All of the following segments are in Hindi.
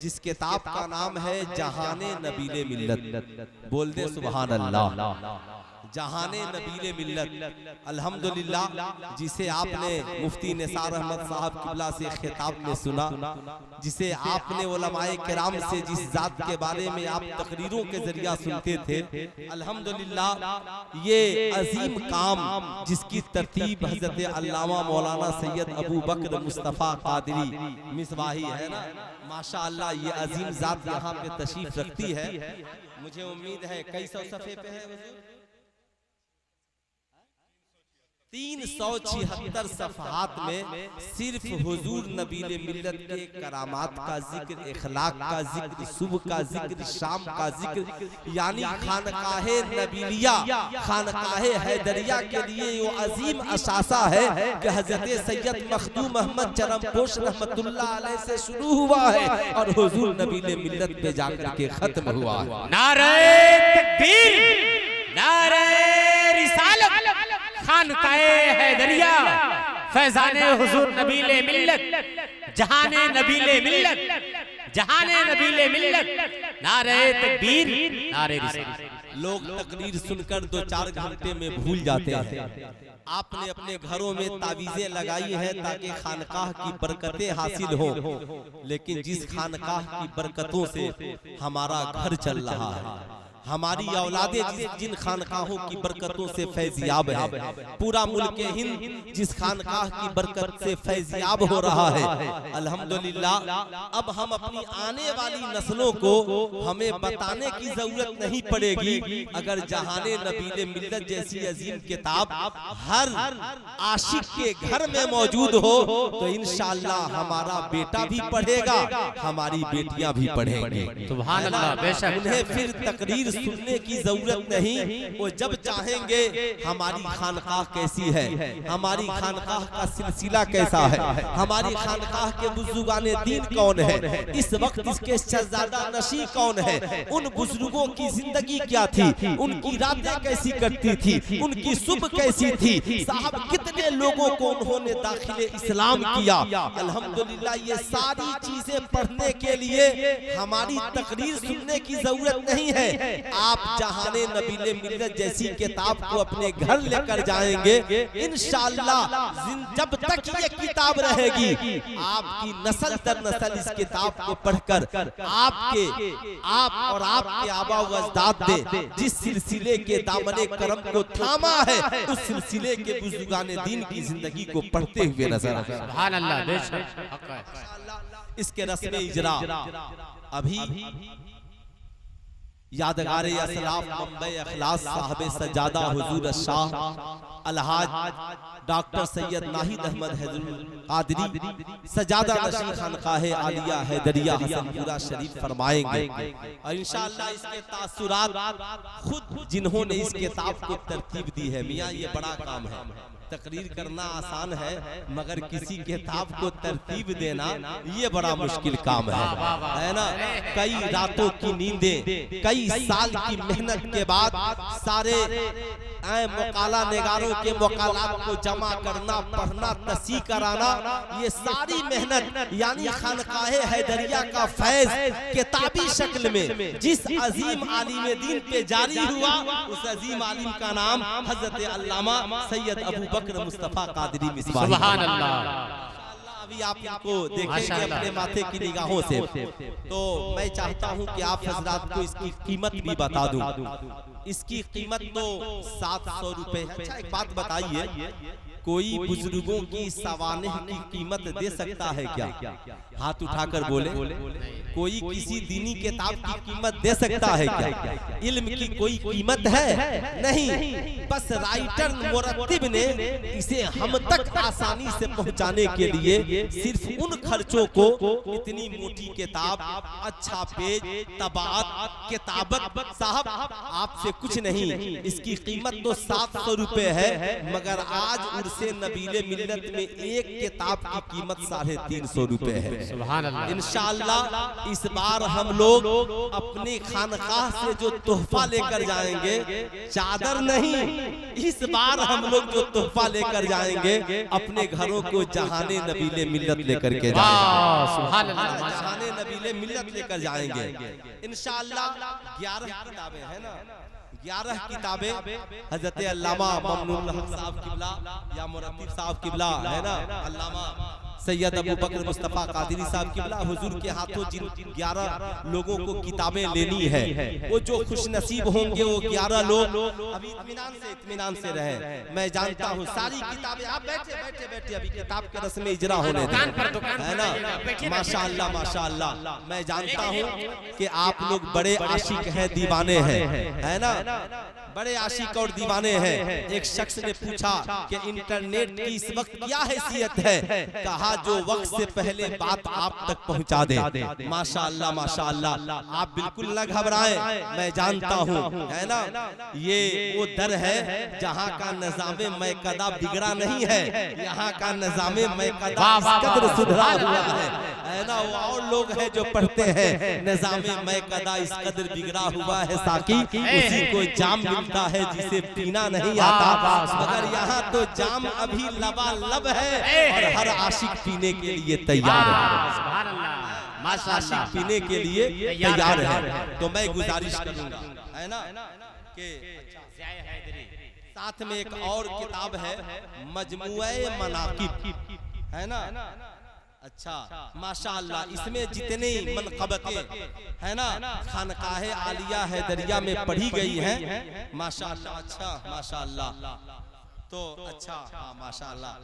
जिस किताब का नाम है जहाने नबीले मिल्लत। बोल दे सुभान अल्लाह। जहाने नबीले मिल्लत अल्हम्दुलिल्लाह, जिसे आपने मुफ्ती निसार अहमद साहब किबला से खिताब में सुना, जिसे आपने उलमाए किराम से जिस जात के बारे में आप तकरीरों के जरिया सुनते थे, अल्हम्दुलिल्लाह ये अजीम काम जिसकी तरतीब हजरत अल्लामा मौलाना सैयद अबू बकर मुस्तफ़ा कादरी मिसबाही है ना, माशाअल्लाह ये अजीम जात यहाँ पे तशरीफ रखती है। मुझे उम्मीद है कई सौ सफ़े पे है, 376 सफ़हात में सिर्फ हुजूर नबीले मिल्लत के करामात का जिक्र, इखलाक का जिक्र, सुबह का जिक्र, शाम का जिक्र, यानी खानकाहे नबीलिया, खानकाहे हैदरिया के लिए वो अजीम असासा है कि हजरत सैयद मखदूम अहमद चरमपोश रहमतुल्लाह अलैह से शुरू हुआ है और हुजूर नबीले मिल्लत पे जाकर के खत्म हुआ है। नारे तकबीर, नारे रिसालत, खानकाए हैदरिया, फैजाने हुजूर नबीले मिल्लत, जहाने नबीले मिल्लत, जहाने नबीले मिल्लत, नारे तकबीर, नारे रिसालत। लोग तकरीर सुनकर 2-4 घंटे में भूल जाते हैं। आपने अपने घरों में तावीजें लगाई हैं ताकि खानकाह की बरकतें हासिल हो, लेकिन जिस खानकाह की बरकतों से हमारा घर चल रहा है, हमारी औलादें जिन खानकाहों की बरकतों से फैजियाब है, पूरा मुल्क हिंद जिस खानकाह की बरकत से फैजियाब हो रहा है, अल्हम्दुलिल्लाह अब हम अपनी आने वाली नस्लों को हमें बताने की जरूरत नहीं पड़ेगी। अगर जहाने नबीले मिल्लत जैसी अजीम किताब हर आशिक के घर में मौजूद हो तो इंशाअल्लाह हमारा बेटा भी पढ़ेगा, हमारी बेटियां भी पढ़ेंगी। सुभान अल्लाह। बेशक उन्हें फिर तकरीर सुनने की जरूरत नहीं, वो जब चाहेंगे हमारी खानकाह कैसी है, हमारी खानकाह का सिलसिला कैसा है, हमारी खानकाह के बुजुर्गाने दीन कौन है, इस वक्त इसके शहजादा नशी कौन है, उन बुजुर्गों की जिंदगी क्या थी, उनकी रातें कैसी कटती थी, उनकी सुबह कैसी थी, साहब कितने लोगों को उन्होंने दाखिले इस्लाम किया। अल्हम्दुलिल्लाह ये सारी चीजें पढ़ने के लिए हमारी तकरीर सुनने की जरूरत नहीं है। आप जहाने नबीले मिल्लत जैसी किताब को अपने घर लेकर जाएंगे, इंशाअल्लाह जब तक ये किताब रहेगी आपकी नस्ल दर नस्ल इस किताब को पढ़कर आप और आपके आबा व अजदाद ने जिस सिलसिले के दामने करम को थामा है, उस सिलसिले के बुजुर्गाने दीन की जिंदगी को पढ़ते हुए नजर आए। सुभान अल्लाह। बेशक इसके रस्म इजरा अभी यादगारे असलाफ मुंबई अखलास साहब सजादा हुजूर शाह अलहाज डॉक्टर सैयद नाहिद अहमद हैदरुल कादरी सजादा नशी खानकाहे आलिया हैदरिया हसनपुरा शरीफ फरमाएंगे और इंशाअल्लाह इसके तासुरात खुद जिन्होंने इस किताब को तरतीब दी है। मियाँ ये बड़ा काम है, तकरीर करना आसान है मगर किसी किताब को तरतीब देना ये बड़ा मुश्किल काम है ना। कई रातों की नींदें, कई साल की मेहनत के बाद सारे मुकाला निगारों के मुकालात को जमा करना, पढ़ना, तस्हीह कराना, ये सारी मेहनत यानी खानकाहे हैदरिया का फैज किताबी शक्ल में जिस अजीम आलिम दीन पे जारी हुआ, उस अजीम आलिम का नाम हजरत अल्लामा सैयद अबू बकर मुस्तफ़ा कादरी मिसबाही। सुभान अल्लाह। अभी आप इनको देखेंगे अपने माथे की निगाहों से, तो मैं चाहता हूं कि आप हजरात को इसकी कीमत भी बता दूं। इसकी कीमत तो 700 रुपए है। अच्छा एक बात बताइए, कोई बुजुर्गों की सवानेह की कीमत दे सकता है क्या? हाथ उठाकर बोले। कोई किसी दीनी किताब की कीमत दे सकता है क्या? इल्म की कोई कीमत है नहीं। बस राइटर मुरत्तिब ने इसे हम तक आसानी से पहुंचाने के लिए सिर्फ उन खर्चों को, इतनी मोटी किताब, अच्छा पेज, तबात, किताबत, साहब आपसे कुछ नहीं, इसकी कीमत तो 700 रुपए है, मगर आज उर्से नबीले मिल्लत में एक किताब की कीमत 350 रुपए है। सुभान अल्लाह। इंशाअल्लाह इस बार हम लोग अपनी खानकाह से जो तोहफा लेकर जाएंगे, चादर नहीं, इस बार हम लोग जो तोहफा लेकर जाएंगे अपने घरों को जहाने नबीले मिल्लत लेकर के जाएंगे। सुभान अल्लाह, जहाने नबीले मिल्लत लेकर जाएंगे इंशाअल्लाह। 11 किताबें हैं ना, 11 किताबें हजरत अल्लामा ममनून हक साहब किबला या मुरत्तिब साहब किबला है ना, अल्लामा सैयद अबू बकर मुस्तफा कादरी साहब किबला हुजूर के हाथों जिन 11 लोगों को किताबें लेनी है, वो जो खुश नसीब होंगे वो 11 लोग अभी इत्मीनान से रहे। मैं जानता हूँ सारी किताबें, आप बैठे अभी किताब के रस्म इजरा होने है ना, माशाअल्लाह माशाअल्लाह। मैं जानता हूँ कि आप लोग बड़े आशिक हैं, दीवाने हैं, है ना, बड़े आशिक और दीवाने हैं। एक शख्स ने पूछा कि इंटरनेट की इस वक्त क्या हैसियत है, कहा जो वक्त से पहले बात आप तक पहुंचा दे। माशाअल्लाह माशाअल्लाह, आप बिल्कुल न घबराएं, मैं जानता हूं, है ना, ये वो दर है जहां का निज़ामे मैकदा बिगड़ा नहीं है, यहाँ का निज़ामे मैकदा इस कदर सुधरा हुआ है ना। वो और लोग हैं जो पढ़ते हैं निज़ामे मैकदा इस कदर बिगड़ा हुआ है साकी, उसी को जाम मिलता है जिसे पीना नहीं आता। मगर यहाँ तो जाम अभी लबालब है और हर आशिक पीने के लिए तैयार है, आशिक पीने के लिए तैयार है। तो मैं गुजारिश करूंगा, है ना, कि साथ में एक और किताब है मजमुए मनाकिब, है ना, अच्छा माशाअल्लाह। इसमें जितने मनक़बतें है ना खानकाहे आलिया हैदरिया में पढ़ी गई हैं माशाअल्लाह, अच्छा माशाअल्लाह, तो अच्छा हाँ माशाअल्लाह।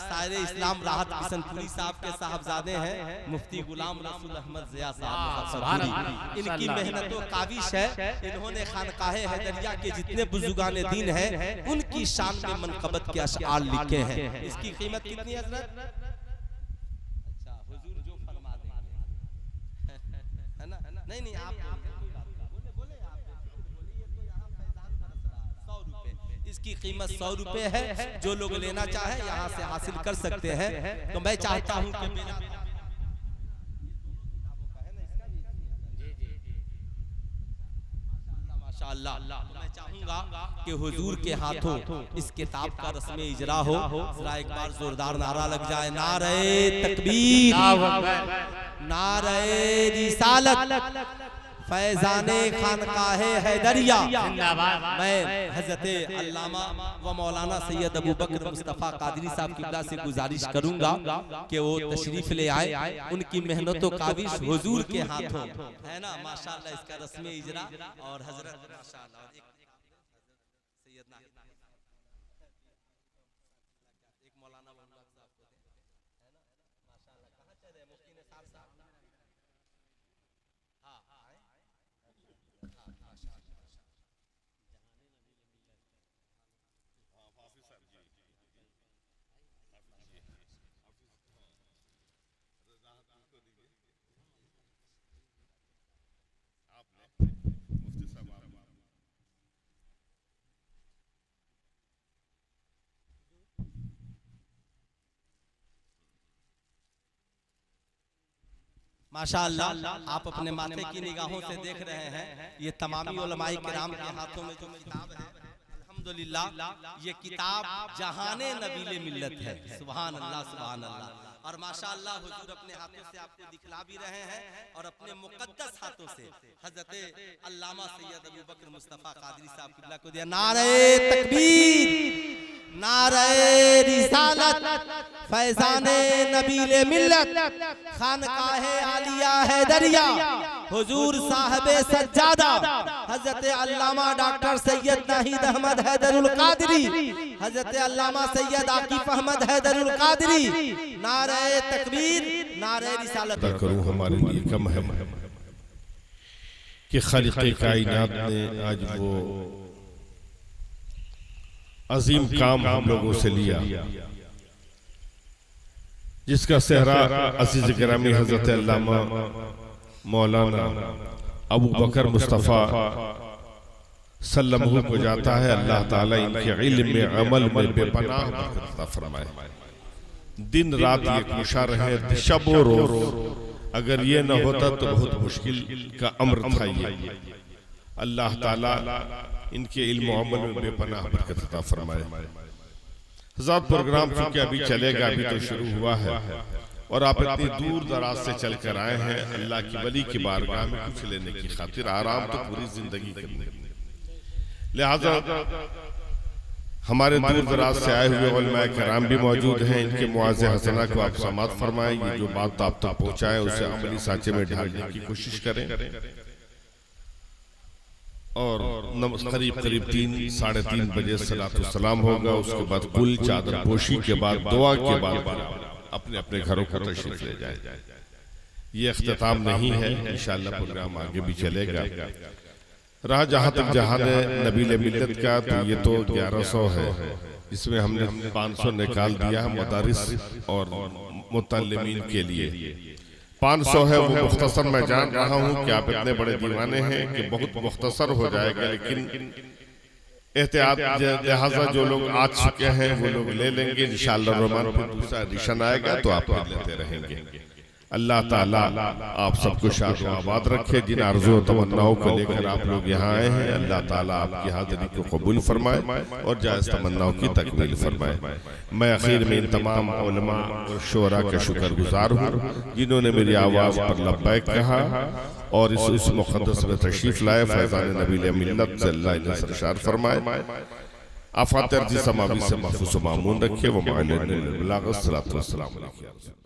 सारे इस्लाम राहत किशनपुरी साहब के साहबजादे हैं मुफ्ती गुलाम रसूल अहमद ज़िया साहब, इनकी मेहनतों काबिश है। इन्होंने खानकाहे हैदरिया के जितने बुजुर्गाने दीन हैं उनकी शान में मनक़बत के अशआर लिखे हैं। इसकी कीमत कितनी है हज़रत? नहीं आप बोले आप इसकी कीमत 100 रुपए है। जो लोग लेना चाहे यहाँ से हासिल कर सकते हैं। तो मैं चाहता हूँ कि माशाअल्लाह मैं चाहूंगा कि हुजूर के हाथों इस किताब का रस्म इजरा हो। जरा एक बार जोरदार नारा लग जाए, नारे तकबीर, नारे रिसालत, फैजाने खानकाहे हैदरिया। मैं हजरत अल्लामा व मौलाना सैयद अबू बकर मुस्तफा कादरी साहब किबला से गुजारिश करूंगा कि वो तशरीफ ले आए। उनकी मेहनतों काबिश हुजूर के हाथों, है ना, माशाअल्लाह इसका रस्म इजरा। और हजरत माशाअल्लाह सैयदना एक मौलाना साहब को, है ना, माशाअल्लाह कहां चल रहे मुफ्ती ने साहब माशाअल्लाह आप अपने माथे की निगाहों से देख रहे हैं ये तमामी उलमाए किराम के हाथों में जो किताब है, अल्हम्दुलिल्लाह ये किताब जहाने नबीले मिल्लत है। सुभान अल्लाह सुभान अल्लाह। और माशाअल्लाह हुजूर अपने हाथों से आपको दिखला भी रहे हैं और अपने मुकद्दस हाथों से हजरत अल्लामा सैयद अबू बकर मुस्तफा कादरी साहब किबला को दिया। नारे तकबीर, नारे रिसालत, फैजाने नबीले मिल्लत, खानकाहे आलिया हैदरिया, हुजूर साहबे सज्जादा हजरत अल्लामा डॉक्टर सैयद नाहिद अहमद हैदरुल कादरी, हजरत अल्लामा सैयद आकिफ अहमद हैदरुल कादरी। नारे तकबीर, नारे रिसालत। करूं हमारे लिए कम है कि खालिक़े कायनात ने आज वो अजीम काम हम लोगों से लिया जिसका सेहरा अज़ीज़ गिरामी हजरत अल्लामा मौलाना अबू बकर मुस्तफ़ा सल्लल्लाहु को जाता है। अल्लाह ताला इनके इल्म में अमल में बेपनाह बरकत फरमाए। दिन रात ये कुशा रहे, शब और रोज अगर ये न होता तो बहुत मुश्किल का अमर था ये। अल्लाह ताला इनके इल्म और अमल में बेपनाह बरकत अता फरमाए। हज़रात, प्रोग्राम चूंकि अभी चलेगा, अभी तो शुरू हुआ है और आप इतनी दूर दराज से चल कर आए हैं अल्लाह की वली की बारगाह में कुछ लेने की खातिर, आराम तो पूरी जिंदगी करने। लिहाजा हमारे दूर दराज से आए हुए उलमाए किराम भी मौजूद हैं, इनके मुआज़े हसना को आप समात फरमाएं। ये जो बात आप तक पहुंचाएं उसे अमली साँचे में ढालने की कोशिश करें। और करीब करीब 3-3:30 बजे सलातो सलाम होगा। उसके बाद कुल चादर पोशी के बाद दुआ के बाद अपने अपने घरों को तशरीफ ले जाए। ये इख्तिताम नहीं है, इंशाअल्लाह प्रोग्राम आगे भी चलेगा। रहा जहां तक जहान नबील मिल्लत का, तो ये तो 1100 है, इसमें हमने 500 निकाल दिया है मदारिस और मुतल्लिमीन के लिए। 500 है वो मुख्तसर, मैं जान रहा हूँ कि आप इतने बड़े दीवाने हैं कि बहुत मुख्तसर हो जाएगा, लेकिन एहतियात लिहाजा जो लोग आ चुके हैं वो लोग ले लेंगे इंशाअल्लाह रहमान। फिर दूसरा एडिशन आएगा तो आप लेते रहेंगे। अल्लाह ताला आप सबको शाद आबाद रखे। जिन आरज़ू तमन्नाओं को लेकर आप लोग यहाँ आए हैं, अल्लाह ताला आपकी हाज़िरी को कबूल फरमाए और जायज़ तमन्नाओं की तकमील फरमाए। मैं आखिर में इन तमाम उलमा और शोरा का शुक्रगुजार हूँ जिन्होंने मेरी आवाज़ पर लब्बैक कहा और इस मुक़द्दस में तशरीफ़ लाए। फैज़ान नबील मिल्लत सल्लल्लाहु अलैहि वसल्लम सरशार फरमाए। आफ़ात अर्ज़ी समावी से महफूज़ व मामून रखे। व मालिन बिलाग़त सलातो व सलाम अलैहि।